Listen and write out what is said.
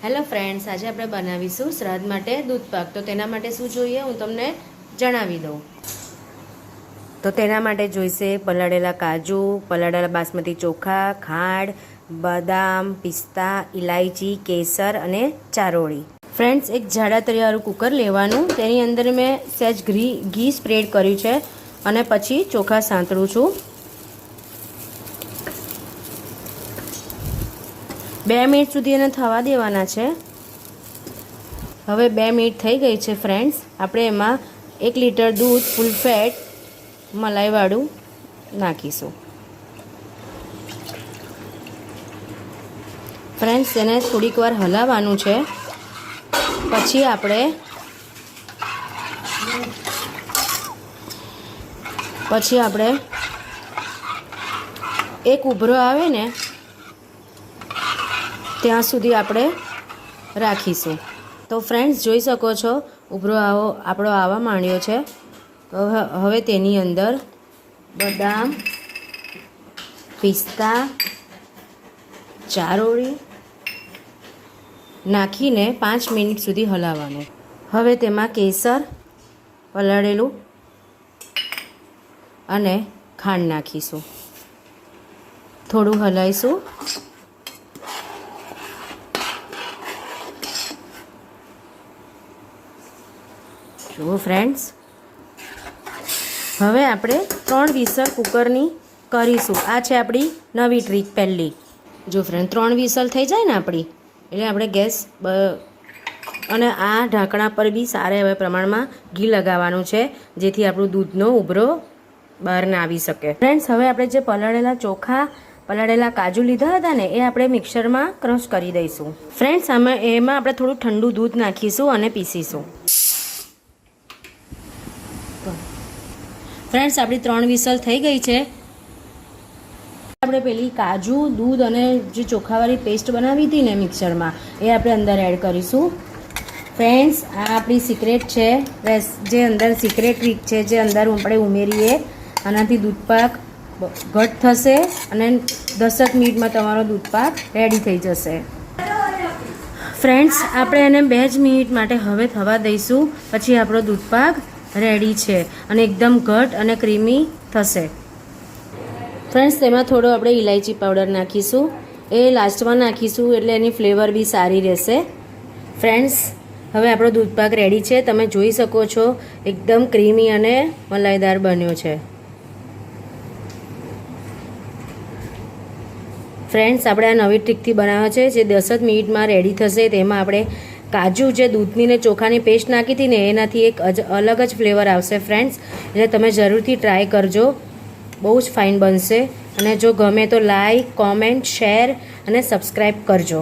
Hello friends, આજે આપણે બનાવીશું શ્રાદ્ધ માટે દૂધ પાક. તો તેના માટે શું જોઈએ હું તમને જણાવી દઉં. તો તેના માટે જોઈશે પલાળેલા કાજુ, પલાળેલા બાસમતી ચોખા, ખાંડ, બદામ, પિસ્તા, ઇલાયચી, કેસર અને ચારોળી. ફ્રેન્ડ્સ, એક જાડા તળિયાવાળું કુકર લેવાનું. તેની અંદર મેં સહેજ ઘી સ્પ્રેડ કર્યું છે અને પછી ચોખા સાંતળું છું. 2 મિનિટ સુધી એને થવા દેવાના છે. હવે 2 મિનિટ થઈ ગઈ છે ફ્રેન્ડ્સ. આપણે એમાં 1 લીટર દૂધ ફૂલ ફેટ મલાઈવાળું નાખીશું. ફ્રેન્ડ્સ, એને થોડીક વાર હલાવવાનું છે. પછી આપણે એક ઉભરો આવે ને ત્યાં સુધી આપણે રાખીશું. તો ફ્રેન્ડ્સ, જોઈ શકો છો ઉભરો આપણો આવવા માંડ્યો છે. હવે તેની અંદર બદામ, પિસ્તા, ચારોળી નાખીને 5 મિનિટ સુધી હલાવવાનું. હવે તેમાં કેસર પલાળેલું અને ખાંડ નાખીશું. થોડું હલાવીશું. જુઓ ફ્રેન્ડ્સ, હવે આપણે 3 વિસલ કુકરની કરીશું. આ છે આપણી નવી ટ્રીક પહેલી. જો ફ્રેન્ડ, 3 વિસલ થઈ જાય ને આપણી, એટલે આપણે ગેસ અને આ ઢાંકણા પર બી સારા એવા પ્રમાણમાં ઘી લગાવવાનું છે, જેથી આપણું દૂધનો ઉભરો બહાર ના આવી શકે. ફ્રેન્ડ્સ, હવે આપણે જે પલાળેલા ચોખા, પલાળેલા કાજુ લીધા હતા ને, એ આપણે મિક્સરમાં ક્રશ કરી દઈશું. ફ્રેન્ડ્સ, એમાં આપણે થોડું ઠંડુ દૂધ નાખીશું અને પીસીશું. ફ્રેન્ડ્સ, આપણી 3 વિસલ થઈ ગઈ છે. આપણે પેલી કાજુ, દૂધ અને જે ચોખાવાળી પેસ્ટ બનાવી હતી ને મિક્સરમાં, એ આપણે અંદર એડ કરીશું. ફ્રેન્ડ્સ, આ આપણી સિક્રેટ છે, જે અંદર સિક્રેટ ટ્રીક છે, જે અંદર આપણે ઉમેરીએ આનાથી દૂધપાક ઘટ થશે અને 10 મિનિટમાં તમારો દૂધપાક રેડી થઈ જશે. ફ્રેન્ડ્સ, આપણે એને 2 જ મિનિટ માટે હવે થવા દઈશું. પછી આપણો દૂધપાક રેડી છે અને એકદમ ઘટ અને ક્રીમી થશે. ફ્રેન્ડ્સ, તેમાં થોડો આપણે ઇલાયચી પાવડર નાખીશું. એ લાસ્ટમાં નાખીશું એટલે એની ફ્લેવર બી સારી રહેશે. ફ્રેન્ડ્સ, હવે આપણો દૂધપાક રેડી છે. તમે જોઈ શકો છો એકદમ ક્રીમી અને મલાઈદાર બન્યો છે. ફ્રેન્ડ્સ, આપણે આ નવી ટ્રીકથી બનાવ્યો છે, જે 10 જ મિનિટમાં રેડી થશે. તેમાં આપણે કાજુ, જે દૂધની ને ચોખાની પેસ્ટ નાખી હતી ને, એનાથી એક અલગ જ ફ્લેવર આવશે ફ્રેન્ડ્સ. એટલે તમે જરૂરથી ટ્રાય કરજો, બહુ જ ફાઇન બનશે. અને જો ગમે તો લાઈક, કોમેન્ટ, શેર અને સબસ્ક્રાઈબ કરજો.